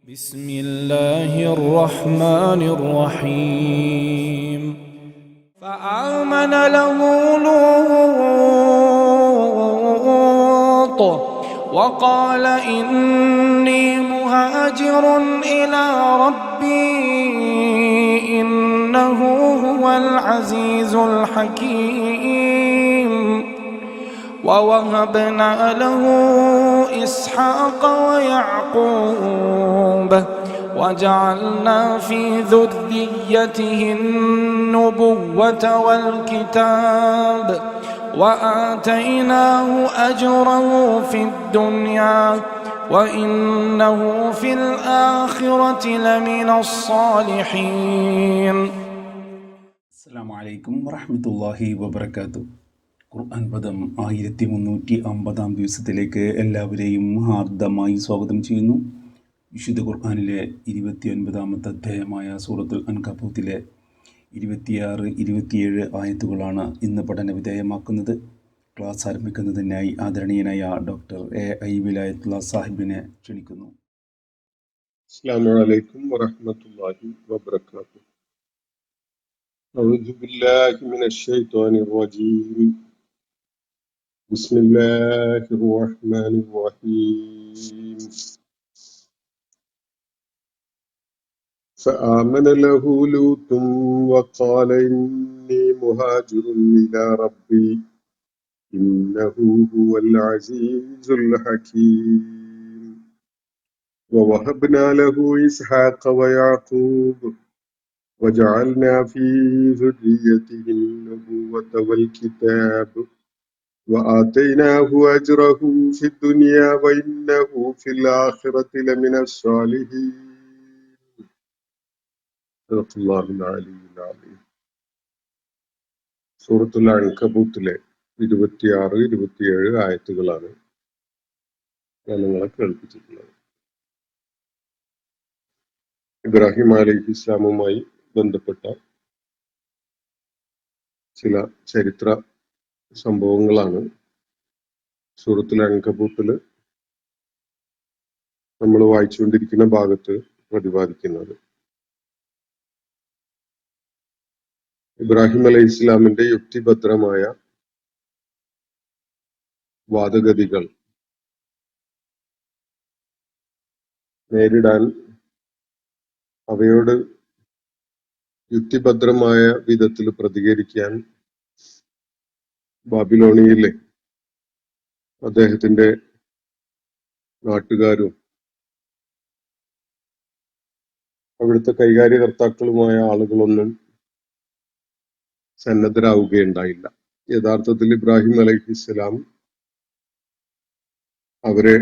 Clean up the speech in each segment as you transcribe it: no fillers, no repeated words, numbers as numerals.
بسم الله الرحمن الرحيم فآمن له لوط وقال إني مهاجر إلى ربي إنه هو العزيز الحكيم ووهبنا له إسحاق ويعقوب وجعلنا في ذريته النبوة والكتاب وآتيناه أجره في الدنيا وإنه في الآخرة لمن الصالحين. അസ്സലാമു അലൈക്കും വറഹ്മത്തുള്ളാഹി വബറകാതുഹു. ഖുർആൻ പദം 1350 ദിവസത്തിലേക്ക് എല്ലാവരെയും ഹാർദമായി സ്വാഗതം ചെയ്യുന്നു. വിശുദ്ധ ഖുർആനിലെ 29-ാമത്തെ അധ്യായമായ സൂറത്തുൽ അൻകബൂത്തിലെ 26-27 ആയത്തുകളാണ് ഇന്ന് പഠന വിധേയമാക്കുന്നത്. ക്ലാസ് ആരംഭിക്കുന്നതിനായി ആദരണീയനായ ഡോക്ടർ എ വിലായത്തുള്ള സാഹിബിനെ ക്ഷണിക്കുന്നു. അസ്സലാമു അലൈക്കും വറഹ്മത്തുള്ളാഹി വബറകാതുഹു. أعوذ بالله من الشيطان الرجيم. بسم الله الرحمن الرحيم. فآمن له لوط وقال إني مهاجر إلى ربي إنه هو العزيز الحكيم ووهبنا له إسحاق ويعقوب وجعلنا في ذريته النبوة والكتاب وآتيناه أجره في الدنيا وإنه في الآخرة لمن الصالحين. صدق الله العلي العظيم. സൂറത്തുൽ അൻകബൂത്തിലെ 26-27 ആയത്തുകളാണ് ഞാൻ നിങ്ങളെ കേൾപ്പിച്ചിട്ടുള്ളത്. ഇബ്രാഹിം അലൈഹിസ്സലാമുമായി ബന്ധപ്പെട്ട ചില ചരിത്ര സംഭവങ്ങളാണ് സൂറത്തുൽ അൻകബൂത്തിൽ നമ്മൾ വായിച്ചുകൊണ്ടിരിക്കുന്ന ഭാഗത്ത് പ്രതിപാദിക്കുന്നത്. ഇബ്രാഹിം അലൈഹി ഇസ്ലാമിന്റെ യുക്തിഭദ്രമായ വാദഗതികൾ നേരിടാൻ അവയോട് യുക്തിഭദ്രമായ വിധത്തിൽ പ്രതികരിക്കാൻ ബാബിലോണിയയിലെ അദ്ദേഹത്തിന്റെ നാട്ടുകാരും അവിടുത്തെ കൈകാര്യകർത്താക്കളുമായ ആളുകളൊന്നും സന്നദ്ധരാവുകയുണ്ടായില്ല. യഥാർത്ഥത്തിൽ ഇബ്രാഹിം അലൈഹിസ്സലാം അവരെ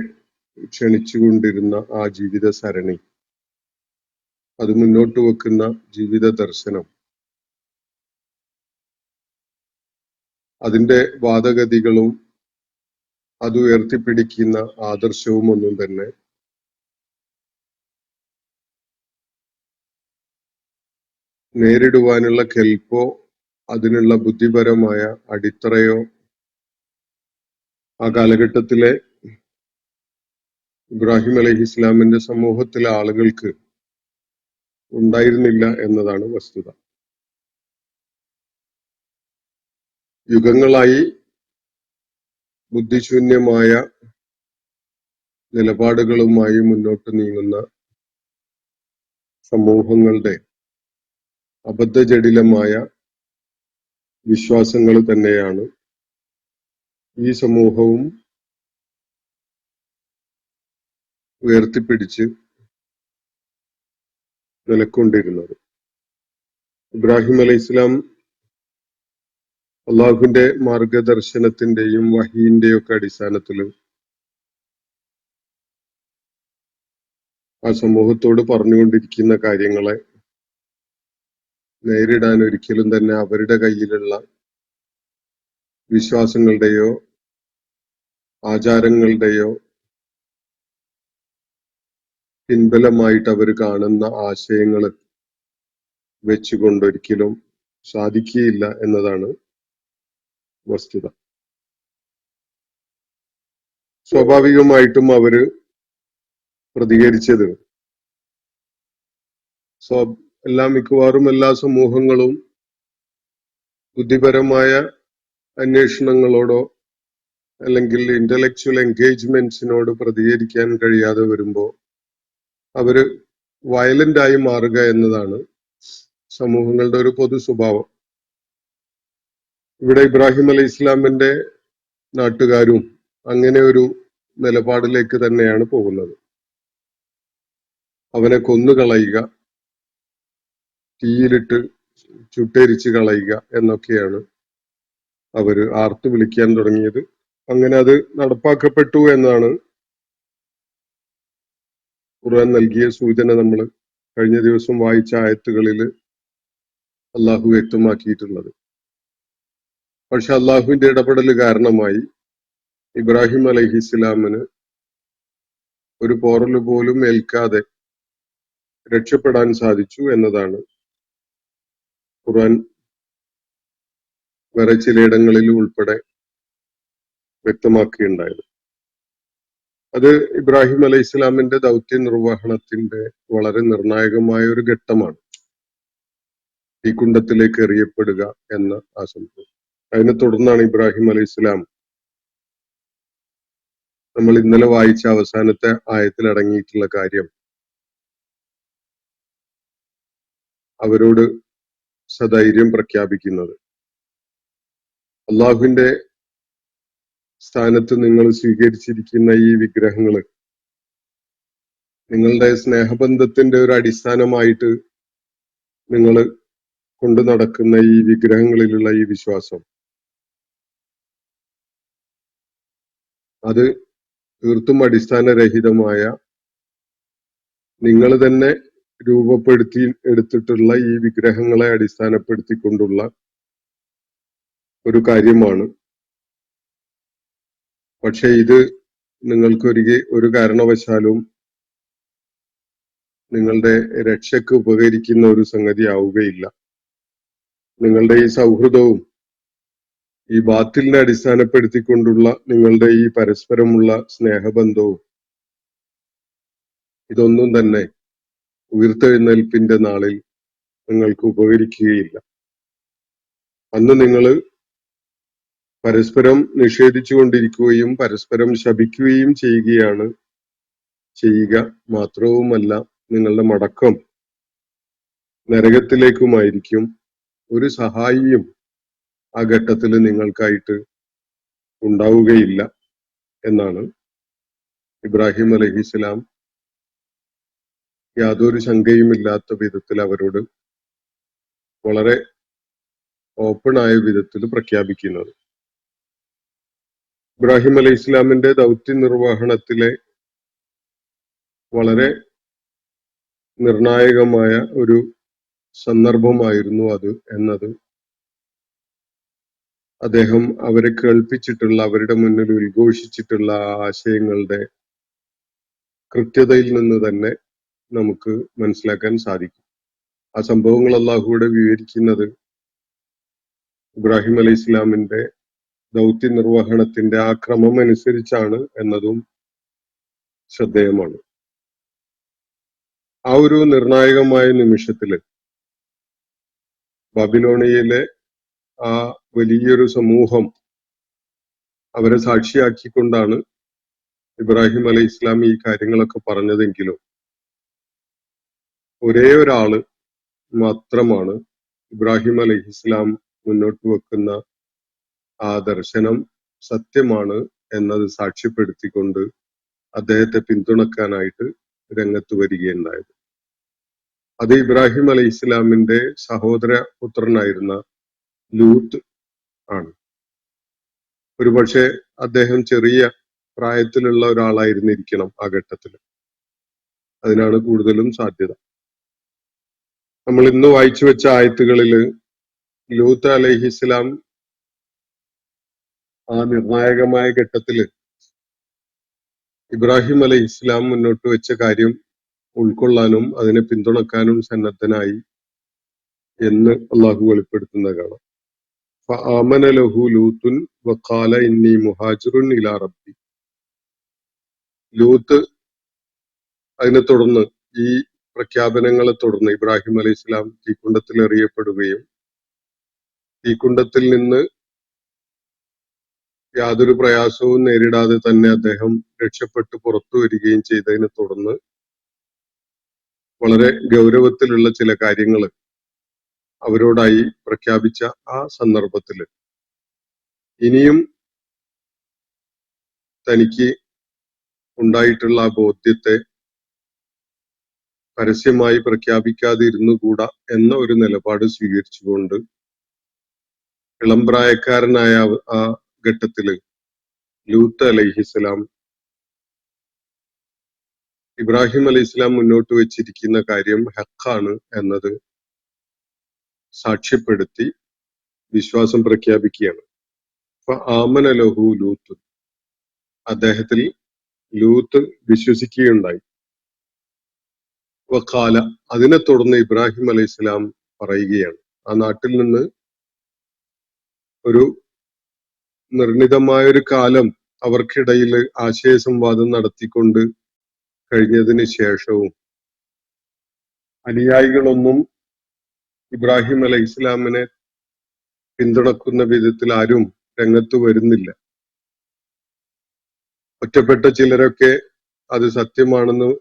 ക്ഷണിച്ചുകൊണ്ടിരുന്ന ആ ജീവിത സരണി, അത് മുന്നോട്ട് വെക്കുന്ന ജീവിത ദർശനം, അതിന്റെ വാദഗതികളും അത് ഉയർത്തിപ്പിടിക്കുന്ന ആദർശവും ഒന്നും തന്നെ നേരിടുവാനുള്ള കെൽപ്പോ അതിനുള്ള ബുദ്ധിപരമായ അടിത്തറയോ ആ കാലഘട്ടത്തിലെ ഇബ്രാഹിം അലൈഹി ഇസ്ലാമിന്റെ സമൂഹത്തിലെ ആളുകൾക്ക് ഉണ്ടായിരുന്നില്ല എന്നതാണ് വസ്തുത. യുഗങ്ങളായി ബുദ്ധിശൂന്യമായ നിലപാടുകളുമായി മുന്നോട്ട് നീങ്ങുന്ന സമൂഹങ്ങളുടെ അബദ്ധജടിലമായ വിശ്വാസങ്ങൾ തന്നെയാണ് ഈ സമൂഹവും ഉയർത്തിപ്പിടിച്ച് നിലക്കൊണ്ടിരുന്നത്. ഇബ്രാഹിം അലൈഹി ഇസ്ലാം അള്ളാഹുവിന്റെ മാർഗദർശനത്തിന്റെയും വഹീന്റെയും ഒക്കെ അടിസ്ഥാനത്തിൽ ആ സമൂഹത്തോട് പറഞ്ഞുകൊണ്ടിരിക്കുന്ന കാര്യങ്ങളെ നേരിടാൻ ഒരിക്കലും തന്നെ അവരുടെ കയ്യിലുള്ള വിശ്വാസങ്ങളുടെയോ ആചാരങ്ങളുടെയോ പിൻബലമായിട്ട് അവർ കാണുന്ന ആശയങ്ങൾ വെച്ചുകൊണ്ടൊരിക്കലും സാധിക്കുകയില്ല എന്നതാണ് വസ്തുത. സ്വാഭാവികമായിട്ടും അവര് പ്രതികരിച്ചത് മിക്കവാറും എല്ലാ സമൂഹങ്ങളും ബുദ്ധിപരമായ അന്വേഷണങ്ങളോടോ അല്ലെങ്കിൽ ഇന്റലക്ച്വൽ എൻഗേജ്മെന്റ്സിനോട് പ്രതികരിക്കാൻ കഴിയാതെ വരുമ്പോൾ അവര് വയലന്റ് ആയി മാറുക എന്നതാണ് സമൂഹങ്ങളുടെ ഒരു പൊതു സ്വഭാവം. ഇവിടെ ഇബ്രാഹിം അലൈഹി ഇസ്ലാമിന്റെ നാട്ടുകാരും അങ്ങനെ ഒരു നിലപാടിലേക്ക് തന്നെയാണ് പോകുന്നത്. അവനെ കൊന്നുകളയുക, തീയിലിട്ട് ചുട്ടരിച്ച് കളയുക എന്നൊക്കെയാണ് അവര് ആർത്തു വിളിക്കാൻ തുടങ്ങിയത്. അങ്ങനെ അത് നടപ്പാക്കപ്പെട്ടു എന്നാണ് ഖുർആൻ നൽകിയ സൂചന നമ്മൾ കഴിഞ്ഞ ദിവസം വായിച്ച ആയത്തുകളിൽ അള്ളാഹു വ്യക്തമാക്കിയിട്ടുള്ളത്. പക്ഷെ അള്ളാഹുവിന്റെ ഇടപെടൽ കാരണമായി ഇബ്രാഹിം അലൈഹിസ്സലാമിന് ഒരു പോറല് പോലും ഏൽക്കാതെ രക്ഷപ്പെടാൻ സാധിച്ചു എന്നതാണ് ഖുർആൻ വേറെ ചിലയിടങ്ങളിൽ ഉൾപ്പെടെ വ്യക്തമാക്കുകയുണ്ടായത്. അത് ഇബ്രാഹിം അലൈഹി ഇസ്ലാമിന്റെ ദൗത്യ നിർവഹണത്തിന്റെ വളരെ നിർണായകമായ ഒരു ഘട്ടമാണ്, ഈ കുണ്ടത്തിലേക്ക് എറിയപ്പെടുക എന്ന ആ സംഭവം. അതിനെ തുടർന്നാണ് ഇബ്രാഹിം അലൈഹി ഇസ്ലാം നമ്മൾ ഇന്നലെ വായിച്ച അവസാനത്തെ ആയത്തിൽ അടങ്ങിയിട്ടുള്ള കാര്യം അവരോട് സധൈര്യം പ്രഖ്യാപിക്കുന്നത്. അള്ളാഹുവിന്റെ സ്ഥാനത്ത് നിങ്ങൾ സ്വീകരിച്ചിരിക്കുന്ന ഈ വിഗ്രഹങ്ങള് നിങ്ങളുടെ സ്നേഹബന്ധത്തിന്റെ ഒരു അടിസ്ഥാനമായിട്ട് നിങ്ങൾ കൊണ്ടു നടക്കുന്ന ഈ വിഗ്രഹങ്ങളിലുള്ള ഈ വിശ്വാസം, അത് തീർത്തും അടിസ്ഥാനരഹിതമായ നിങ്ങൾ തന്നെ രൂപപ്പെടുത്തി എടുത്തിട്ടുള്ള ഈ വിഗ്രഹങ്ങളെ അടിസ്ഥാനപ്പെടുത്തിക്കൊണ്ടുള്ള ഒരു കാര്യമാണ്. പക്ഷെ ഇത് നിങ്ങൾക്ക് ഒരു കാരണവശാലും നിങ്ങളുടെ രക്ഷയ്ക്ക് ഉപകരിക്കുന്ന ഒരു സംഗതി ആവുകയില്ല. നിങ്ങളുടെ ഈ സൗഹൃദവും ഈ ബാത്തിലിനെ അടിസ്ഥാനപ്പെടുത്തിക്കൊണ്ടുള്ള നിങ്ങളുടെ ഈ പരസ്പരമുള്ള സ്നേഹബന്ധവും ഇതൊന്നും തന്നെ ഉയർത്തെഴുന്നേൽപ്പിന്റെ നാളിൽ നിങ്ങൾക്ക് ഉപകരിക്കുകയില്ല. അന്ന് നിങ്ങൾ പരസ്പരം നിഷേധിച്ചുകൊണ്ടിരിക്കുകയും പരസ്പരം ശപിക്കുകയും ചെയ്യുക മാത്രവുമല്ല, നിങ്ങളുടെ മടക്കം നരകത്തിലേക്കുമായിരിക്കും. ഒരു സഹായിയും ആ ഘട്ടത്തിൽ നിങ്ങൾക്കായിട്ട് ഉണ്ടാവുകയില്ല എന്നാണ് ഇബ്രാഹിം അലൈഹിസ്സലാം യാതൊരു ശങ്കയുമില്ലാത്ത വിധത്തിൽ അവരോട് വളരെ ഓപ്പൺ ആയ വിധത്തിൽ പ്രഖ്യാപിക്കുന്നത്. ഇബ്രാഹിം അലൈഹി ഇസ്ലാമിന്റെ ദൗത്യ നിർവഹണത്തിലെ വളരെ നിർണായകമായ ഒരു സന്ദർഭമായിരുന്നു അത് എന്നത് അദ്ദേഹം അവരെ കേൾപ്പിച്ചിട്ടുള്ള, അവരുടെ മുന്നിൽ ഉദ്ഘോഷിച്ചിട്ടുള്ള ആശയങ്ങളുടെ കൃത്യതയിൽ നിന്ന് തന്നെ നമുക്ക് മനസ്സിലാക്കാൻ സാധിക്കും. ആ സംഭവങ്ങൾ അള്ളാഹുവിടെ വിവരിക്കുന്നത് ഇബ്രാഹിം അലൈഹി ഇസ്ലാമിന്റെ ദൗത്യ നിർവഹണത്തിന്റെ ആ ക്രമം അനുസരിച്ചാണ് എന്നതും ശ്രദ്ധേയമാണ്. ആ ഒരു നിർണായകമായ നിമിഷത്തില് ബാബിലോണിയയിലെ ആ വലിയൊരു സമൂഹം അവരെ സാക്ഷിയാക്കിക്കൊണ്ടാണ് ഇബ്രാഹിം അലൈഹി ഇസ്ലാം ഈ കാര്യങ്ങളൊക്കെ പറഞ്ഞതെങ്കിലും ഒരേ ഒരാള് മാത്രമാണ് ഇബ്രാഹിം അലൈഹി ഇസ്ലാം മുന്നോട്ട് വെക്കുന്ന ആ ദർശനം സത്യമാണ് എന്നത് സാക്ഷ്യപ്പെടുത്തിക്കൊണ്ട് അദ്ദേഹത്തെ പിന്തുണക്കാനായിട്ട് രംഗത്ത് വരികയുണ്ടായത്. അത് ഇബ്രാഹിം അലൈഹി ഇസ്ലാമിന്റെ സഹോദര പുത്രനായിരുന്ന ലൂത്ത് ആണ്. ഒരുപക്ഷെ അദ്ദേഹം ചെറിയ പ്രായത്തിലുള്ള ഒരാളായിരുന്നിരിക്കണം ആ ഘട്ടത്തിൽ. അതിനാണ് കൂടുതലും സാധ്യത. നമ്മൾ ഇന്ന് വായിച്ചു വെച്ച ആയത്തുകളില് ലൂത്ത് അലൈഹിസ്സലാം ആ നിർണായകമായ ഘട്ടത്തില് ഇബ്രാഹിം അലൈഹിസ്സലാം മുന്നോട്ട് വെച്ച കാര്യം ഉൾക്കൊള്ളാനും അതിനെ പിന്തുണക്കാനും സന്നദ്ധനായി എന്ന് അള്ളാഹു വെളിപ്പെടുത്തുന്ന കാണാം. ഫആമന ലഹു ലൂത്തുൻ വഖാല ഇന്നി മുഹാജിറുൻ ഇലാ റബ്ബി. ലൂത്ത് അതിനെ തുടർന്ന് ഈ പ്രഖ്യാപനങ്ങളെ തുടർന്ന് ഇബ്രാഹിം അലൈഹി ഇസ്ലാം തീക്കുണ്ടത്തിൽ എറിയപ്പെടുകയും തീക്കുണ്ടത്തിൽ നിന്ന് യാതൊരു പ്രയാസവും നേരിടാതെ തന്നെ അദ്ദേഹം രക്ഷപ്പെട്ടു പുറത്തു വരികയും ചെയ്തതിനെ തുടർന്ന് വളരെ ഗൗരവത്തിലുള്ള ചില കാര്യങ്ങൾ അവരോടായി പ്രഖ്യാപിച്ച ആ സന്ദർഭത്തിൽ ഇനിയും തനിക്ക് ഉണ്ടായിട്ടുള്ള ആ ബോധ്യത്തെ പരസ്യമായി പ്രഖ്യാപിക്കാതിരുന്നുകൂടാ എന്ന ഒരു നിലപാട് സ്വീകരിച്ചുകൊണ്ട് ഇളം പ്രായക്കാരനായ ആ ഘട്ടത്തില് ലൂത്ത് അലൈഹിസ്സലാം ഇബ്രാഹിം അലൈഹി ഇസ്ലാം മുന്നോട്ട് വെച്ചിരിക്കുന്ന കാര്യം ഹക്കാണ് എന്നത് സാക്ഷ്യപ്പെടുത്തി വിശ്വാസം പ്രഖ്യാപിക്കുകയാണ്. അപ്പൊ ആമന ലഹു ലൂത്ത്, അദ്ദേഹത്തിൽ ലൂത്ത് വിശ്വസിക്കുകയുണ്ടായി. വഖാല, അതിനെ തുടർന്ന് ഇബ്രാഹിം അലൈഹി ഇസ്ലാം പറയുകയാണ്, ആ നാട്ടിൽ നിന്ന് ഒരു നിർണിതമായൊരു കാലം അവർക്കിടയിൽ ആശയസംവാദം നടത്തിക്കൊണ്ട് കഴിഞ്ഞതിന് ശേഷവും അനുയായികളൊന്നും ഇബ്രാഹിം അലൈഹി ഇസ്ലാമിനെ പിന്തുണക്കുന്ന വിധത്തിൽ ആരും രംഗത്ത് വരുന്നില്ല. ഒറ്റപ്പെട്ട ചിലരൊക്കെ അത് സത്യമാണെന്ന്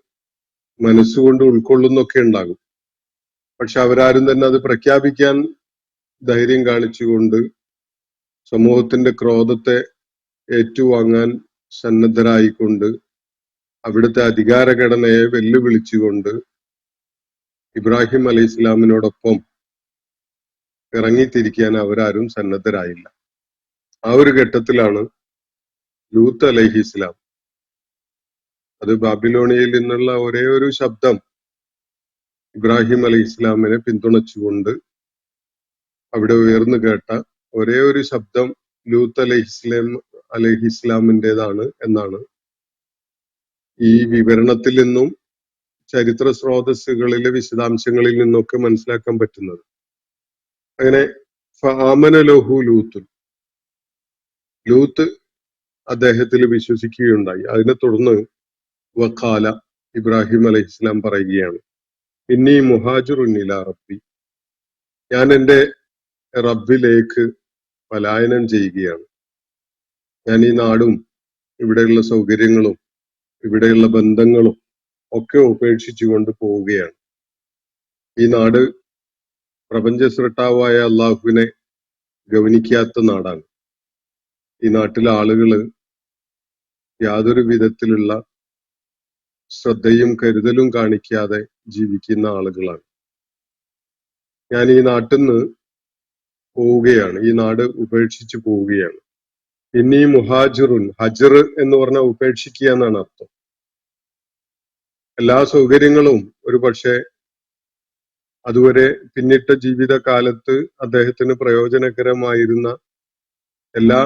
മനസ്സുകൊണ്ട് ഉൾക്കൊള്ളുന്നൊക്കെ ഉണ്ടാകും. പക്ഷെ അവരാരും തന്നെ അത് പ്രഖ്യാപിക്കാൻ ധൈര്യം കാണിച്ചുകൊണ്ട് സമൂഹത്തിന്റെ ക്രോധത്തെ ഏറ്റുവാങ്ങാൻ സന്നദ്ധരായിക്കൊണ്ട് അവിടുത്തെ അധികാരഘടനയെ വെല്ലുവിളിച്ചുകൊണ്ട് ഇബ്രാഹിം അലൈഹി ഇസ്ലാമിനോടൊപ്പം ഇറങ്ങിത്തിരിക്കാൻ അവരാരും സന്നദ്ധരായില്ല. ആ ഒരു ഘട്ടത്തിലാണ് ലൂത്ത് അലൈഹി ഇസ്ലാം, അത് ബാബിലോണിയയിൽ നിന്നുള്ള ഒരേ ഒരു ശബ്ദം ഇബ്രാഹിം അലൈഹി ഇസ്ലാമിനെ പിന്തുണച്ചുകൊണ്ട് അവിടെ ഉയർന്നു കേട്ട ഒരേ ഒരു ശബ്ദം ലൂത്ത് അലൈഹി ഇസ്ലാമിൻ്റെതാണ് എന്നാണ് ഈ വിവരണത്തിൽ നിന്നും ചരിത്ര സ്രോതസ്സുകളിലെ വിശദാംശങ്ങളിൽ നിന്നൊക്കെ മനസ്സിലാക്കാൻ പറ്റുന്നത്. അങ്ങനെ ഫആമന ലഹു ലൂത്ത് അദ്ദേഹത്തിൽ വിശ്വസിക്കുകയുണ്ടായി. അതിനെ തുടർന്ന് വഖാല, ഇബ്രാഹിം അലൈഹി ഇസ്ലാം പറയുകയാണ്, ഇന്നി മുഹാജിറുൻ ഇലാ റബ്ബി, ഞാൻ എൻ്റെ റബ്ബിലേക്ക് പലായനം ചെയ്യുകയാണ്. ഞാൻ ഈ നാടും ഇവിടെയുള്ള സൗകര്യങ്ങളും ഇവിടെയുള്ള ബന്ധങ്ങളും ഒക്കെ ഉപേക്ഷിച്ചുകൊണ്ട് പോവുകയാണ്. ഈ നാട് പ്രപഞ്ച സൃഷ്ടാവായ അള്ളാഹുവിനെ ഗൗനിക്കാത്ത നാടാണ്. ഈ നാട്ടിലെ ആളുകള് യാതൊരു വിധത്തിലുള്ള ശ്രദ്ധയും കരുതലും കാണിക്കാതെ ജീവിക്കുന്ന ആളുകളാണ്. ഞാൻ ഈ നാട്ടിൽ നിന്ന് പോവുകയാണ്, ഈ നാട് ഉപേക്ഷിച്ചു പോവുകയാണ്. ഇന്നീ മുഹാജിറുൻ, ഹജർ എന്ന് പറഞ്ഞാൽ ഉപേക്ഷിക്കുക എന്നാണ് അർത്ഥം. എല്ലാ സൗകര്യങ്ങളും ഒരു പക്ഷേ അതുവരെ പിന്നിട്ട ജീവിതകാലത്ത് അദ്ദേഹത്തിന് പ്രയോജനകരമായിരുന്ന എല്ലാ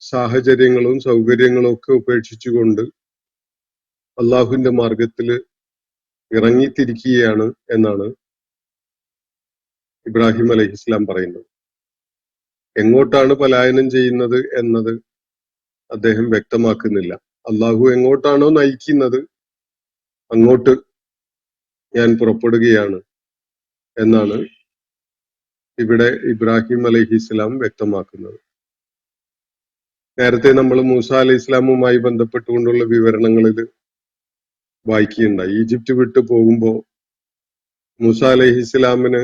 സാഹചര്യങ്ങളും സൗകര്യങ്ങളും ഒക്കെ ഉപേക്ഷിച്ചുകൊണ്ട് അള്ളാഹുവിന്റെ മാർഗത്തിൽ ഇറങ്ങിത്തിരിക്കുകയാണ് എന്നാണ് ഇബ്രാഹിം അലൈഹി ഇസ്ലാം പറയുന്നത്. എങ്ങോട്ടാണ് പലായനം ചെയ്യുന്നത് എന്നത് അദ്ദേഹം വ്യക്തമാക്കുന്നില്ല. അള്ളാഹു എങ്ങോട്ടാണോ നയിക്കുന്നത് അങ്ങോട്ട് ഞാൻ പുറപ്പെടുകയാണ് എന്നാണ് ഇവിടെ ഇബ്രാഹിം അലൈഹി ഇസ്ലാം വ്യക്തമാക്കുന്നത്. നേരത്തെ നമ്മൾ മൂസ അലൈഹി ഇസ്ലാമുമായി ബന്ധപ്പെട്ടുകൊണ്ടുള്ള വിവരണങ്ങളിൽ വായിക്കുകയുണ്ടായി. ഈജിപ്റ്റ് വിട്ടു പോകുമ്പോൾ മൂസ അലൈഹി ഇസ്ലാമിന്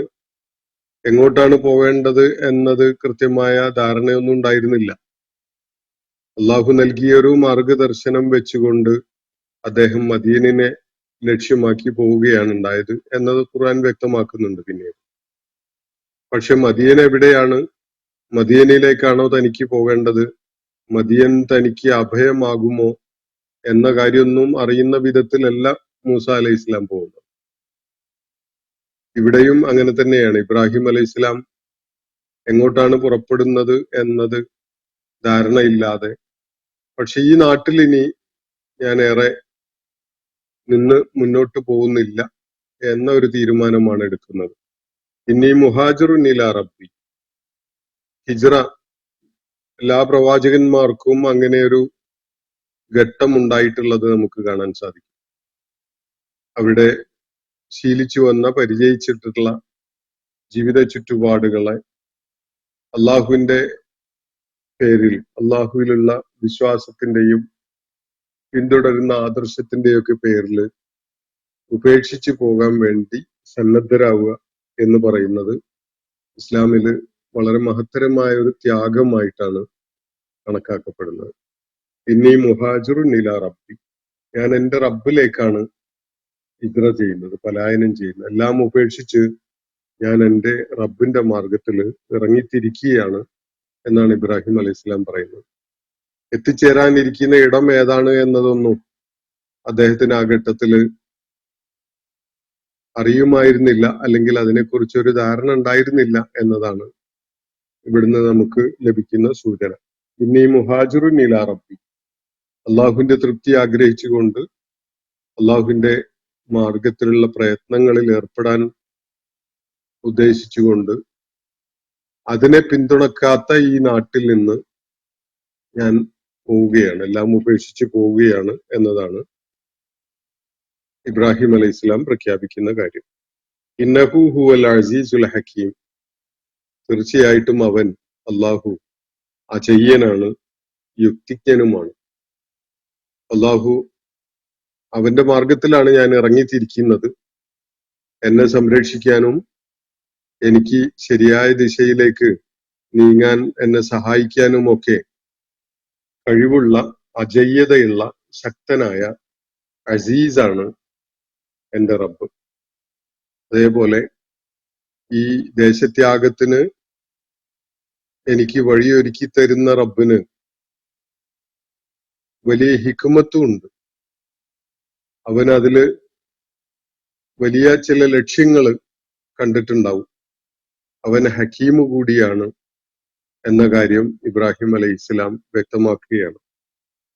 എങ്ങോട്ടാണ് പോവേണ്ടത് എന്നത് കൃത്യമായ ധാരണയൊന്നും ഉണ്ടായിരുന്നില്ല. അള്ളാഹു നൽകിയൊരു മാർഗദർശനം വെച്ചുകൊണ്ട് അദ്ദേഹം മദീനിനെ ലക്ഷ്യമാക്കി പോവുകയാണ് ഉണ്ടായത് എന്നത് ഖുർആൻ വ്യക്തമാക്കുന്നുണ്ട് പിന്നീട്. പക്ഷെ മദീന എവിടെയാണ്? മദീനയിലേക്കാണോ തനിക്ക് പോകേണ്ടത്? മദിയൻ തനിക്ക് അഭയമാകുമോ എന്ന കാര്യമൊന്നും അറിയുന്ന വിധത്തിലല്ല മൂസ അലൈഹി ഇസ്ലാം പോകുന്നത്. ഇവിടെയും അങ്ങനെ തന്നെയാണ്. ഇബ്രാഹിം അലൈഹി ഇസ്ലാം എങ്ങോട്ടാണ് പുറപ്പെടുന്നത് എന്നത് ധാരണയില്ലാതെ, പക്ഷെ ഈ നാട്ടിൽ ഇനി ഞാൻ ഏറെ നിന്ന് മുന്നോട്ട് പോകുന്നില്ല എന്ന ഒരു തീരുമാനമാണ് എടുക്കുന്നത്. ഇനി മുഹാജിറുൻ ഇലാ റബ്ബി, ഹിജ്റ എല്ലാ പ്രവാചകന്മാർക്കും അങ്ങനെ ഒരു ഘട്ടം ഉണ്ടായിട്ടുള്ളത് നമുക്ക് കാണാൻ സാധിക്കും. അവിടെ ശീലിച്ചു വന്ന പരിചയിച്ചിട്ടുള്ള ജീവിത ചുറ്റുപാടുകളെ അള്ളാഹുവിന്റെ പേരിൽ, അള്ളാഹുവിലുള്ള വിശ്വാസത്തിന്റെയും പിന്തുടരുന്ന ആദർശത്തിന്റെയും ഒക്കെ പേരിൽ ഉപേക്ഷിച്ചു പോകാൻ വേണ്ടി സന്നദ്ധരാവുക എന്ന് പറയുന്നത് ഇസ്ലാമില് വളരെ മഹത്തരമായ ഒരു ത്യാഗമായിട്ടാണ് കണക്കാക്കപ്പെടുന്നത്. ഇന്നീ മുഹാജിറുൻ ഇലാ റബ്ബി, ഞാൻ എൻ്റെ റബ്ബിലേക്കാണ് ഹിജ്റ ചെയ്യുന്നത്, പലായനം ചെയ്യുന്നത്. എല്ലാം ഉപേക്ഷിച്ച് ഞാൻ എൻ്റെ റബ്ബിന്റെ മാർഗത്തിൽ ഇറങ്ങിത്തിരിക്കുകയാണ് എന്നാണ് ഇബ്രാഹിം അലൈഹി സ്വലാം പറയുന്നത്. എത്തിച്ചേരാനിരിക്കുന്ന ഇടം ഏതാണ് എന്നതൊന്നും അദ്ദേഹത്തിന് ആ ഘട്ടത്തില് അറിയുമായിരുന്നില്ല, അല്ലെങ്കിൽ അതിനെക്കുറിച്ച് ഒരു ധാരണ ഉണ്ടായിരുന്നില്ല എന്നതാണ് ഇവിടുന്ന് നമുക്ക് ലഭിക്കുന്ന സൂചന. ഇന്നീ മുഹാജിറുൻ ഇലാ റബ്ബി, അള്ളാഹുവിന്റെ തൃപ്തി ആഗ്രഹിച്ചുകൊണ്ട് അള്ളാഹുവിന്റെ മാർഗത്തിലുള്ള പ്രയത്നങ്ങളിൽ ഏർപ്പെടാൻ ഉദ്ദേശിച്ചുകൊണ്ട് അതിനെ പിന്തുണക്കാത്ത ഈ നാട്ടിൽ നിന്ന് ഞാൻ പോവുകയാണ്, എല്ലാം ഉപേക്ഷിച്ച് പോവുകയാണ് എന്നതാണ് ഇബ്രാഹിം അലൈഹി സ്വലാം പ്രഖ്യാപിക്കുന്ന കാര്യം. ഇന്നഹു ഹുവൽ അസീസുൽ ഹക്കീം, തീർച്ചയായിട്ടും അവൻ അള്ളാഹു അജയ്യനാണ്, യുക്തിജ്ഞനുമാണ്. അള്ളാഹു അവന്റെ മാർഗത്തിലാണ് ഞാൻ ഇറങ്ങിത്തിരിക്കുന്നത്. എന്നെ സംരക്ഷിക്കാനും എനിക്ക് ശരിയായ ദിശയിലേക്ക് നീങ്ങാൻ എന്നെ സഹായിക്കാനും ഒക്കെ കഴിവുള്ള, അജയ്യതയുള്ള, ശക്തനായ അസീസാണ് എൻ്റെ റബ്ബ്. അതേപോലെ ഈ ദേശത്യാഗത്തിന് എനിക്ക് വഴിയൊരുക്കി തരുന്ന റബ്ബിന് വലിയ ഹിക്മത്തും ഉണ്ട്. അവൻ അതില് വലിയ ചില ലക്ഷ്യങ്ങൾ കണ്ടിട്ടുണ്ടാവും. അവൻ ഹക്കീമു കൂടിയാണ് എന്ന കാര്യം ഇബ്രാഹിം അലൈഹി ഇസ്ലാം വ്യക്തമാക്കുകയാണ്.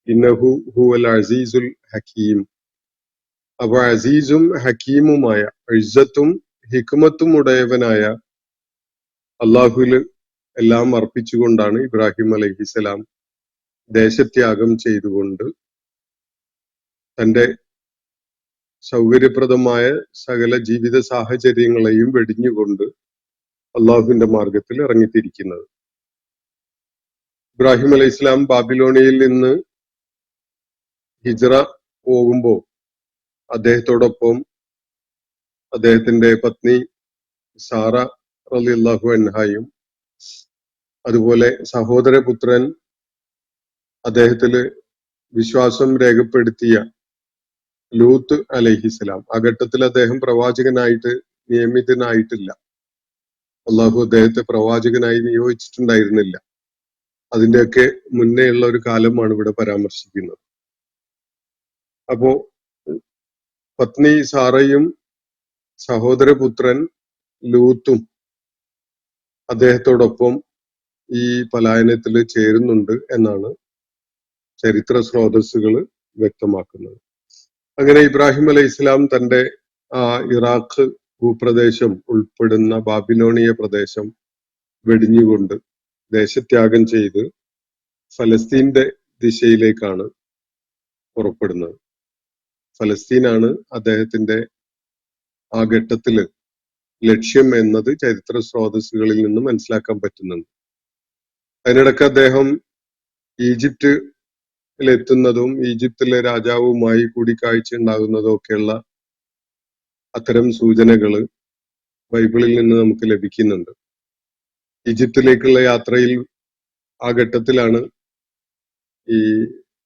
ഇന്നഹു ഹുവൽ അസീസുൽ ഹക്കീം. അപ്പൊ അസീസും ഹക്കീമുമായ, ഇസ്സത്തും ഹിക്മത്തും ഉടയവനായ അള്ളാഹുവിൽ എല്ലാം അർപ്പിച്ചുകൊണ്ടാണ് ഇബ്രാഹിം അലൈഹിസ്സലാം ദേശത്യാഗം ചെയ്തുകൊണ്ട് തന്റെ സൗകര്യപ്രദമായ സകല ജീവിത സാഹചര്യങ്ങളെയും വെടിഞ്ഞുകൊണ്ട് അള്ളാഹുവിന്റെ മാർഗത്തിൽ ഇറങ്ങിത്തിരിക്കുന്നത്. ഇബ്രാഹിം അലൈഹി ഇസ്ലാം ബാബിലോണിയയിൽ നിന്ന് ഹിജ്റ പോകുമ്പോൾ അദ്ദേഹത്തോടൊപ്പം അദ്ദേഹത്തിന്റെ പത്നി സാറ റളിയല്ലാഹു അൻഹായും അതുപോലെ സഹോദരപുത്രൻ അദ്ദേഹത്തില് വിശ്വാസം രേഖപ്പെടുത്തിയ ലൂത്ത് അലൈഹിസ്സലാം, ആ ഘട്ടത്തിൽ അദ്ദേഹം പ്രവാചകനായിട്ട് നിയമിതനായിട്ടില്ല. അള്ളാഹു അദ്ദേഹത്തെ പ്രവാചകനായി നിയോഗിച്ചിട്ടുണ്ടായിരുന്നില്ല. അതിന്റെയൊക്കെ മുന്നേ ഉള്ള ഒരു കാലമാണ് ഇവിടെ പരാമർശിക്കുന്നത്. അപ്പോ പത്നി സാറയും സഹോദരപുത്രൻ ലൂത്തും അദ്ദേഹത്തോടൊപ്പം ഈ പലായനത്തിൽ ചേരുന്നുണ്ട് എന്നാണ് ചരിത്ര സ്രോതസ്സുകൾ വ്യക്തമാക്കുന്നത്. അങ്ങനെ ഇബ്രാഹിം അലൈഹി ഇസ്ലാം തന്റെ ഇറാഖ് ഭൂപ്രദേശം ഉൾപ്പെടുന്ന ബാബിലോണിയ പ്രദേശം വെടിഞ്ഞുകൊണ്ട് ദേശത്യാഗം ചെയ്ത് ഫലസ്തീന്റെ ദിശയിലേക്കാണ് പുറപ്പെടുന്നത്. ഫലസ്തീനാണ് അദ്ദേഹത്തിന്റെ ആ ഘട്ടത്തില് ലക്ഷ്യം എന്നത് ചരിത്ര സ്രോതസ്സുകളിൽ നിന്ന് മനസ്സിലാക്കാൻ പറ്റുന്നുണ്ട്. അതിനിടക്ക് അദ്ദേഹം ഈജിപ്തിലെത്തുന്നതും ഈജിപ്തിലെ രാജാവുമായി കൂടിക്കാഴ്ച ഉണ്ടാകുന്നതും ഒക്കെയുള്ള അത്തരം സൂചനകള് ബൈബിളിൽ നിന്ന് നമുക്ക് ലഭിക്കുന്നുണ്ട്. ഈജിപ്തിലേക്കുള്ള യാത്രയിൽ ആ ഘട്ടത്തിലാണ് ഈ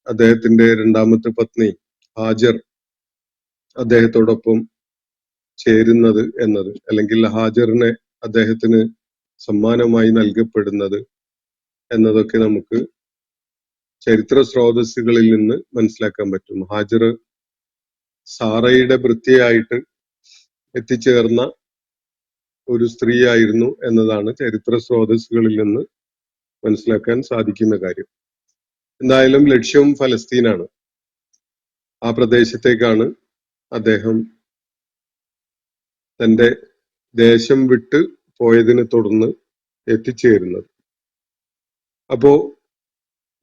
അദ്ദേഹത്തിന്റെ രണ്ടാമത്തെ പത്നി ഹാജർ അദ്ദേഹത്തോടൊപ്പം ചേരുന്നത് എന്നത്, അല്ലെങ്കിൽ ഹാജറിനെ അദ്ദേഹത്തിന് സമ്മാനമായി നൽകപ്പെടുന്നത് എന്നതൊക്കെ നമുക്ക് ചരിത്ര സ്രോതസ്സുകളിൽ നിന്ന് മനസ്സിലാക്കാൻ പറ്റും. ഹാജർ സാറയുടെ ഭൃത്യയായിട്ട് എത്തിച്ചേർന്ന ഒരു സ്ത്രീയായിരുന്നു എന്നതാണ് ചരിത്ര സ്രോതസ്സുകളിൽ നിന്ന് മനസ്സിലാക്കാൻ സാധിക്കുന്ന കാര്യം. എന്തായാലും ലക്ഷ്യം ഫലസ്തീനാണ്. ആ പ്രദേശത്തേക്കാണ് അദ്ദേഹം തന്റെ ദേശം വിട്ട് പോയതിനെ തുടർന്ന് എത്തിച്ചേരുന്നത്. അപ്പോ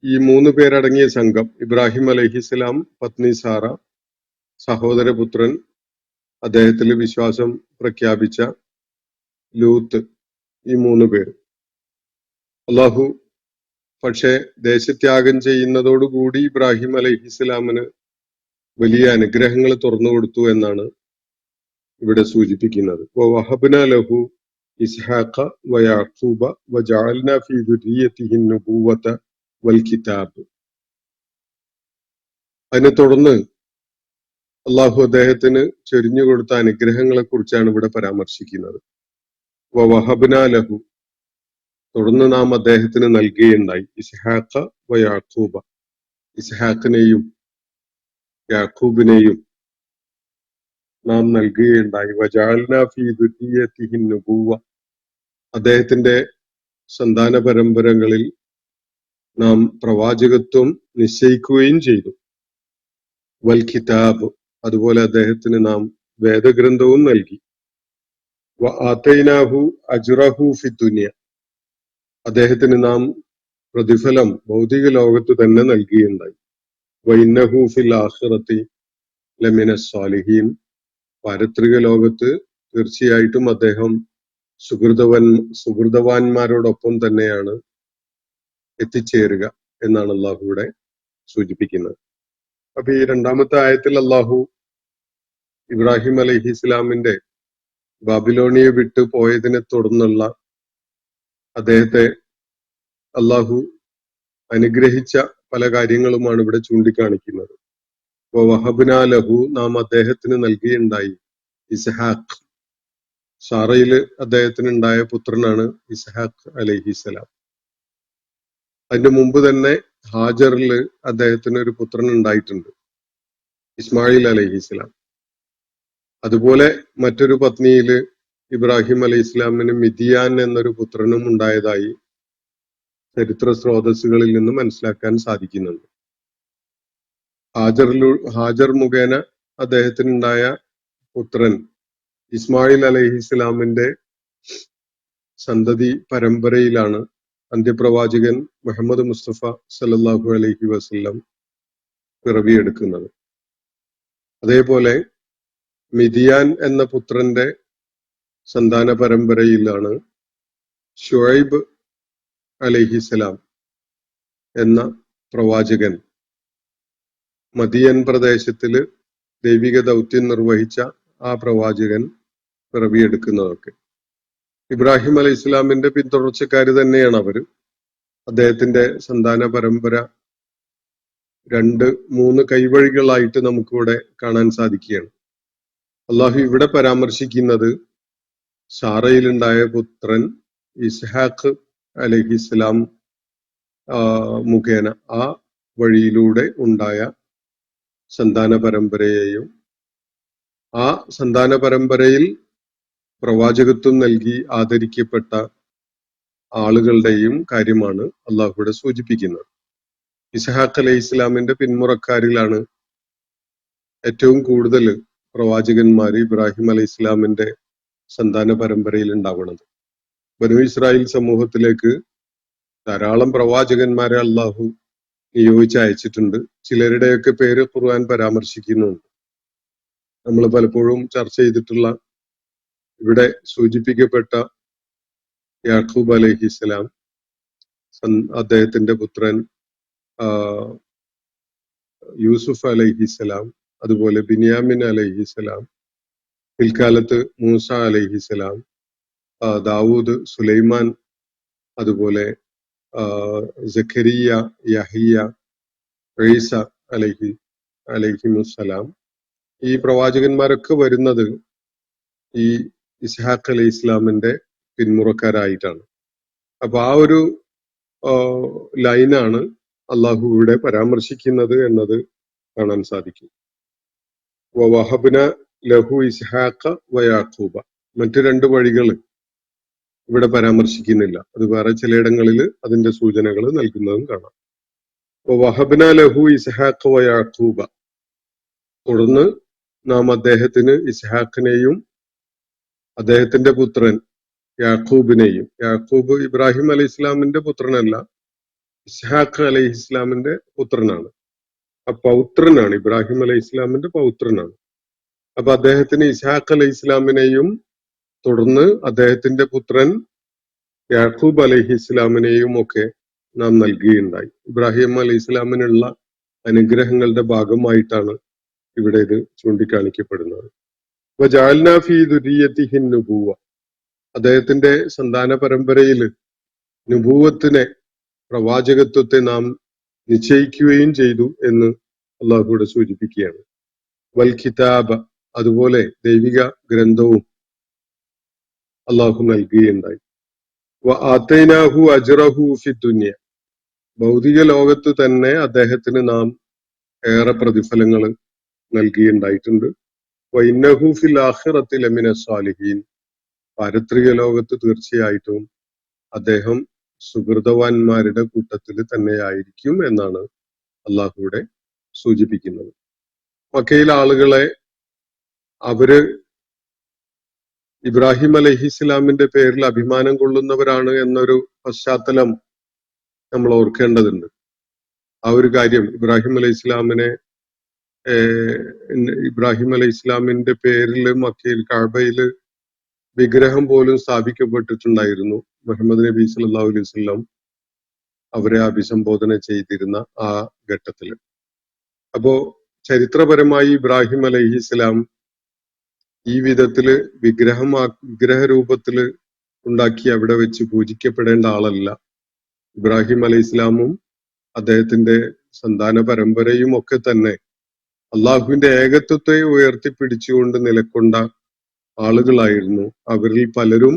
ഈ 3 പേരടങ്ങിയ സംഘം, ഇബ്രാഹിം അലൈഹിസ്സലാം, പത്നി സാറ, സഹോദരപുത്രൻ അദ്ദേഹത്തിൽ വിശ്വാസം പ്രഖ്യാപിച്ച ലൂത്ത്, ഈ 3 പേര്. അള്ളാഹു പക്ഷേ ദേശത്യാഗം ചെയ്യുന്നതോടുകൂടി ഇബ്രാഹിം അലൈഹിസ്സലാമിന് വലിയ അനുഗ്രഹങ്ങൾ തുറന്നു കൊടുത്തു എന്നാണ് ഇവിടെ സൂചിപ്പിക്കുന്നത്. വഹബ്ന ലഹു ഇസ്ഹാഖ വയാഖൂബ വജഅൽന ഫീ ദുർരിയ്യതിഹി നുബുവത വൽ കിതാബ്. അതിനെ തുടർന്ന് അള്ളാഹു അദ്ദേഹത്തിന് ചൊരിഞ്ഞു കൊടുത്ത അനുഗ്രഹങ്ങളെ കുറിച്ചാണ് ഇവിടെ പരാമർശിക്കുന്നത്. വഹബ്ന ലഹു, തുടർന്ന് നാം അദ്ദേഹത്തിന് നൽകുകയുണ്ടായി, ഇസ്ഹാഖ വയാഖൂബ, ഇസ്ഹാഖിനെയും യാഖൂബിനെയും നാം നൽകുകയുണ്ടായി. വജഅൽന ഫീ ദുർരിയ്യതിഹി നുബുവ, അദ്ദേഹത്തിന്റെ സന്താന പരമ്പരകളിൽ നാം പ്രവാചകത്വം നിശ്ചയിക്കുകയും ചെയ്തു. വൽ കിതാബ്, അതുപോലെ അദ്ദേഹത്തിന് നാം വേദഗ്രന്ഥവും നൽകി. വആതൈനാഹു അജ്റഹു ഫിദ്ദുനിയ, അദ്ദേഹത്തിന് നാം പ്രതിഫലം ഭൗതിക ലോകത്ത് തന്നെ നൽകുകയുണ്ടായി. വഇന്നഹു ഫിൽ ആഖിറതി ലമിന സ്വാലിഹീൻ, പാരത്രിക ലോകത്ത് തീർച്ചയായിട്ടും അദ്ദേഹം സുഹൃതവാന്മാരോടൊപ്പം തന്നെയാണ് എത്തിച്ചേരുക എന്നാണ് അള്ളാഹു ഇവിടെ സൂചിപ്പിക്കുന്നത്. അപ്പൊ ഈ 2ാമത്തെ ആയത്തിൽ അള്ളാഹു ഇബ്രാഹിം അലൈഹി ഇസ്ലാമിന്റെ ബാബിലോണിയെ വിട്ടു പോയതിനെ തുടർന്നുള്ള അദ്ദേഹത്തെ അള്ളാഹു അനുഗ്രഹിച്ച പല കാര്യങ്ങളുമാണ് ഇവിടെ ചൂണ്ടിക്കാണിക്കുന്നത്. വഹബ്ന ലഹു, നാം അദ്ദേഹത്തിന് നൽകുകയുണ്ടായി, ഇസ്ഹാഖ്, സാറയില് അദ്ദേഹത്തിന് ഉണ്ടായ പുത്രനാണ് ഇസ്ഹാഖ് അലൈഹിസ്സലാം. അതിന്റെ മുമ്പ് തന്നെ ഹാജറില് അദ്ദേഹത്തിന് ഒരു പുത്രൻ ഉണ്ടായിട്ടുണ്ട്, ഇസ്മായിൽ അലൈഹിസ്സലാം. അതുപോലെ മറ്റൊരു പത്നിയില് ഇബ്രാഹിം അലൈഹി ഇസ്ലാമിന് മിദിയാൻ എന്നൊരു പുത്രനും ഉണ്ടായതായി ചരിത്ര സ്രോതസ്സുകളിൽ നിന്ന് മനസ്സിലാക്കാൻ സാധിക്കുന്നുണ്ട്. ഹാജർ മുഖേന അദ്ദേഹത്തിനുണ്ടായ പുത്രൻ ഇസ്മായിൽ അലൈഹിസ്സലാമിന്റെ സന്തതി പരമ്പരയിലാണ് അന്ത്യപ്രവാചകൻ മുഹമ്മദ് മുസ്തഫ സല്ലല്ലാഹു അലൈഹി വസല്ലം പിറവിയെടുക്കുന്നത്. അതേപോലെ മിദിയാൻ എന്ന പുത്രന്റെ സന്താന പരമ്പരയിലാണ് ഷുഐബ് അലൈഹിസ്സലാം എന്ന പ്രവാചകൻ മദിയൻ പ്രദേശത്തില് ദൈവിക ദൗത്യം നിർവഹിച്ച ആ പ്രവാചകൻ പിറവിയെടുക്കുന്നതൊക്കെ. ഇബ്രാഹിം അലൈഹി ഇസ്ലാമിന്റെ പിന്തുടർച്ചക്കാര് തന്നെയാണ് അവര്. അദ്ദേഹത്തിന്റെ സന്താന പരമ്പര 2-3 കൈവഴികളായിട്ട് നമുക്കിവിടെ കാണാൻ സാധിക്കുകയാണ്. അള്ളാഹു ഇവിടെ പരാമർശിക്കുന്നത് സാറയിലുണ്ടായ പുത്രൻ ഇസ്ഹാഖ് അലൈഹിസ്സലാം മുഖേന ആ വഴിയിലൂടെ ഉണ്ടായ സന്താന പരമ്പരയെയും ആ സന്താന പരമ്പരയിൽ പ്രവാചകത്വം നൽകി ആദരിക്കപ്പെട്ട ആളുകളുടെയും കാര്യമാണ് അള്ളാഹു ഇവിടെ സൂചിപ്പിക്കുന്നത്. ഇസ്ഹാഖ് അലൈഹി ഇസ്ലാമിന്റെ പിന്മുറക്കാരിലാണ് ഏറ്റവും കൂടുതൽ പ്രവാചകന്മാർ ഇബ്രാഹിം അലൈഹി ഇസ്ലാമിന്റെ സന്താന പരമ്പരയിൽ ഉണ്ടാവുന്നത്. ബനൂ ഇസ്രായേൽ സമൂഹത്തിലേക്ക് ധാരാളം പ്രവാചകന്മാരെ അള്ളാഹു നിയോഗിച്ച് അയച്ചിട്ടുണ്ട്. ചിലരുടെയൊക്കെ പേര് ഖുർആൻ പരാമർശിക്കുന്നുണ്ട്. നമ്മൾ പലപ്പോഴും ചർച്ച ചെയ്തിട്ടുള്ള ഇവിടെ സൂചിപ്പിക്കപ്പെട്ട യാഖൂബ് അലൈഹിസ്സലാം, അദ്ദേഹത്തിന്റെ പുത്രൻ യൂസുഫ് അലൈഹിസ്സലാം, അതുപോലെ ബിന്യാമിൻ അലൈഹിസ്സലാം, പിൽക്കാലത്ത് മൂസ അലൈഹിസ്സലാം, ദാവൂദ്, സുലൈമാൻ, അതുപോലെ സക്കരിയ, യഹിയ, ഈസ അലൈഹിമുസ്സലാം, ഈ പ്രവാചകന്മാരൊക്കെ വരുന്നത് ഈ ഇസ്ഹാഖ് അലൈഹി ഇസ്ലാമിന്റെ പിന്മുറക്കാരായിട്ടാണ്. അപ്പൊ ആ ഒരു ലൈനാണ് അള്ളാഹു ഇവിടെ പരാമർശിക്കുന്നത് എന്നത് കാണാൻ സാധിക്കും. വഹബ്ന ലഹു ഇസ്ഹാഖ വയാഖൂബ, മറ്റു 2 വഴികൾ ഇവിടെ പരാമർശിക്കുന്നില്ല. അത് വേറെ ചിലയിടങ്ങളിൽ അതിന്റെ സൂചനകൾ നൽകുന്നതും കാണാം. വഹബ്ന ലഹു ഇസ്ഹാഖ വയാഖൂബ, തുടർന്ന് നാം അദ്ദേഹത്തിന് ഇസ്ഹാഖിനെയും അദ്ദേഹത്തിന്റെ പുത്രൻ യാഖൂബിനെയും, യാഖൂബ് ഇബ്രാഹിം അലൈഹി ഇസ്ലാമിന്റെ പുത്രനല്ല, ഇസ്ഹാഖ് അലൈഹി ഇസ്ലാമിന്റെ പുത്രനാണ്, ആ പൗത്രനാണ്, ഇബ്രാഹിം അലൈഹി ഇസ്ലാമിന്റെ പൗത്രനാണ്. അപ്പൊ അദ്ദേഹത്തിന് ഇസ്ഹാഖ് അലൈഹി ഇസ്ലാമിനെയും തുടർന്ന് അദ്ദേഹത്തിന്റെ പുത്രൻ യാക്കൂബ് അലൈഹി ഇസ്ലാമിനെയും ഒക്കെ നാം നൽകുകയുണ്ടായി. ഇബ്രാഹിം അലൈഹി ഇസ്ലാമിനുള്ള അനുഗ്രഹങ്ങളുടെ ഭാഗമായിട്ടാണ് ഇവിടെ ഇത് ചൂണ്ടിക്കാണിക്കപ്പെടുന്നത്. അദ്ദേഹത്തിന്റെ സന്താന പരമ്പരയിൽ നുബൂവത്തിനെ, പ്രവാചകത്വത്തെ നാം നിശ്ചയിക്കുകയും ചെയ്തു എന്ന് അള്ളാഹുവിടെ സൂചിപ്പിക്കുകയാണ്. വൽ കിതാബ്, അതുപോലെ ദൈവിക ഗ്രന്ഥവും അള്ളാഹു നൽകുകയുണ്ടായി. വആതൈനാഹു അജ്റഹു ഫിദ്ദുനിയ, ഭൗതിക ലോകത്ത് തന്നെ അദ്ദേഹത്തിന് നാം ഏറെ പ്രതിഫലങ്ങൾ നൽകിയുണ്ടായിട്ടുണ്ട്. വഇന്നഹു ഫിൽ ആഖിറത്തി ലമിന സ്വാലിഹീൻ, പാരത്രിക ലോകത്ത് തീർച്ചയായിട്ടും അദ്ദേഹം സുഹൃതവാന്മാരുടെ കൂട്ടത്തിൽ തന്നെയായിരിക്കും എന്നാണ് അള്ളാഹുവിടെ സൂചിപ്പിക്കുന്നത്. മക്കയിലെ ആളുകളെ അവര് ഇബ്രാഹിം അലൈഹി ഇസ്ലാമിന്റെ പേരിൽ അഭിമാനം കൊള്ളുന്നവരാണ് എന്നൊരു പശ്ചാത്തലം നമ്മൾ ഓർക്കേണ്ടതുണ്ട്. ആ ഒരു കാര്യം, ഇബ്രാഹിം അലൈഹി ഇസ്ലാമിന്റെ പേരിൽ മക്കയിൽ കഅബയില് വിഗ്രഹം പോലും സ്ഥാപിക്കപ്പെട്ടിട്ടുണ്ടായിരുന്നു. മുഹമ്മദ് നബി സല്ലല്ലാഹു അലൈഹി വസല്ലം അവരെ അഭിസംബോധന ചെയ്തിരുന്ന ആ ഘട്ടത്തില്. അപ്പോ ചരിത്രപരമായി ഇബ്രാഹിം അലൈഹി ഇസ്ലാം ഈ വിധത്തില് വിഗ്രഹ രൂപത്തില് ഉണ്ടാക്കി അവിടെ വെച്ച് പൂജിക്കപ്പെടേണ്ട ആളല്ല. ഇബ്രാഹിം അലൈഹി ഇസ്ലാമും അദ്ദേഹത്തിന്റെ സന്താന പരമ്പരയും ഒക്കെ തന്നെ അള്ളാഹുവിന്റെ ഏകത്വത്തെ ഉയർത്തിപ്പിടിച്ചുകൊണ്ട് നിലകൊണ്ട ആളുകളായിരുന്നു. അവരിൽ പലരും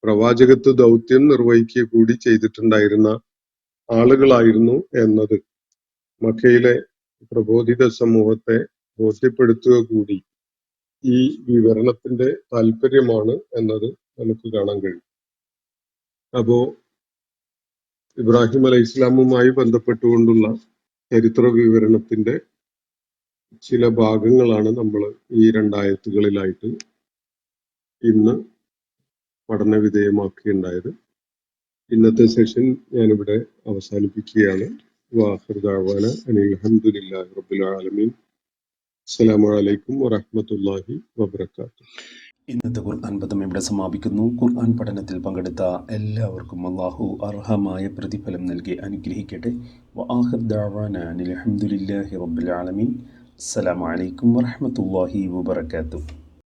പ്രവാചകത്വ ദൗത്യം നിർവഹിക്കുക കൂടി ചെയ്തിട്ടുണ്ടായിരുന്ന ആളുകളായിരുന്നു എന്നത് മക്കയിലെ പ്രബോധിത സമൂഹത്തെ ബോധ്യപ്പെടുത്തുക കൂടി ഈ വിവരണത്തിന്റെ താല്പര്യമാണ് എന്നത് നമുക്ക് കാണാൻ കഴിയും. അപ്പോ ഇബ്രാഹിം അലൈഹി ഇസ്ലാമുമായി ബന്ധപ്പെട്ടുകൊണ്ടുള്ള ചരിത്ര വിവരണത്തിന്റെ ചില ഭാഗങ്ങളാണ് നമ്മൾ ഈ 2 ആയത്തുകളിലായിട്ട് ഇന്ന് പഠന വിധേയമാക്കുകയുണ്ടായത്. ഇന്നത്തെ സെഷൻ ഞാനിവിടെ അവസാനിപ്പിക്കുകയാണ്. വാഖിർ ദഅവാന അനിൽ ഹംദുലില്ലാഹി റബ്ബിൽ ആലമീൻ. അസ്സലാമു അലൈക്കും വറഹ്മത്തുള്ളാഹി വബറകാതുഹു. ഇന്നത്തെ ഖുർആൻ പദം ഇവിടെ സമാപിക്കുന്നു. ഖുർആൻ പഠനത്തിൽ പങ്കെടുത്ത എല്ലാവർക്കും അല്ലാഹു അർഹമായ പ്രതിഫലം നൽകി അനുഗ്രഹിക്കട്ടെ. വആഖിർ ദഅവാന അനിൽ ഹംദുലില്ലാഹി റബ്ബിൽ ആലമീൻ. അസ്സലാമു അലൈക്കും വറഹ്മത്തുള്ളാഹി വബറകാതുഹു.